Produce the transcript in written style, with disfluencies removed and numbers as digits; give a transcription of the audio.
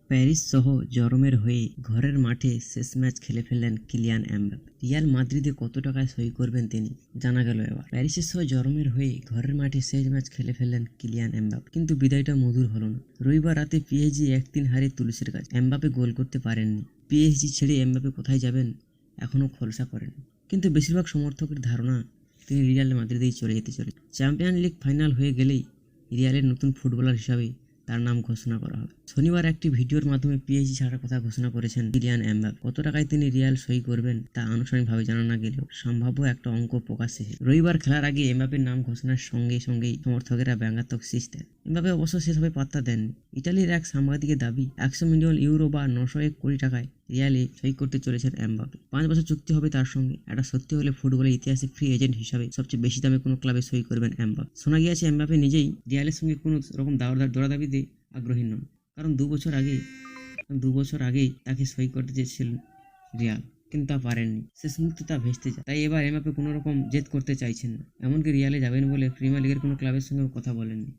Paris সহ জরমের হয়ে ঘরের মাঠে শেষ ম্যাচ খেলে ফেললেন কিলিয়ান এমবাপ্পে। রিয়াল মাদ্রিদে কত টাকায় সই করবেন তিনি জানা গেল এবার। প্যারিসের সহ জরমের হয়ে ঘরের মাঠে শেষ ম্যাচ খেলে ফেললেন কিলিয়ান এমবাপ্পে, কিন্তু বিদায়টা মধুর হলো না। রবিবার রাতে পিএসজি 1-3 হারে তুলসের কাছে। এমবাপ্পে গোল করতে পারেননি। পিএসজি ছেড়ে এমবাপ্পে কোথায় যাবেন এখনও খোলসা করেনি, কিন্তু বেশিরভাগ সমর্থকের ধারণা তিনি রিয়াল মাদ্রিদেই চলে যেতে চলে। চ্যাম্পিয়ন লিগ ফাইনাল হয়ে গেলেই রিয়ালের নতুন ফুটবলার হিসাবে তার নাম ঘোষণা করা হবে। শনিবার একটি ভিডিওর মাধ্যমে পিএসজি ছাড়ার কথা ঘোষণা করেছেন কিলিয়ান এমবাপ্পে। কত টাকায় তিনি রিয়াল সই করবেন তা আনুষ্ঠানিকভাবে জানা না গেলেও সম্ভাব্য একটা অঙ্ক প্রকাশ এসেছে। রবিবার খেলার আগে এমবাপ্পের নাম ঘোষণার সঙ্গেই সমর্থকেরা ব্যঙ্গাত্মক শীষ দেন। এমবাপ্পে অবশ্য সেভাবে পাত্তা দেননি। ইতালির এক সাংবাদিকের দাবি 100 মিলিয়ন ইউরো বা 901 কোটি টাকায় রিয়ালে সই করতে চলেছেন এমবাপ্পে। 5 বছর চুক্তি হবে তার সঙ্গে। এটা সত্যি হলে ফুটবলের ইতিহাসে ফ্রি এজেন্ট হিসাবে সবচেয়ে বেশি দামে কোনো ক্লাবে সই করবেন এমবাপ্পে। শোনা গিয়েছে এমবাপ্পে নিজেই রিয়ালের সঙ্গে কোনো রকম দরাদাবিতে আগ্রহী নন, কারণ 2 বছর আগেই তাকে সই করতে চেয়েছিলেন রিয়াল, কিন্তু তা পারেননি। শেষ মুহূর্তে তা ভেস্তে যায়। তাই এবার এমবাপ্পে কোনো রকম জেদ করতে চাইছেন না। এমনকি রিয়ালে যাবেন বলে প্রিমিয়ার লিগের কোনো ক্লাবের সঙ্গেও কথা বলেননি।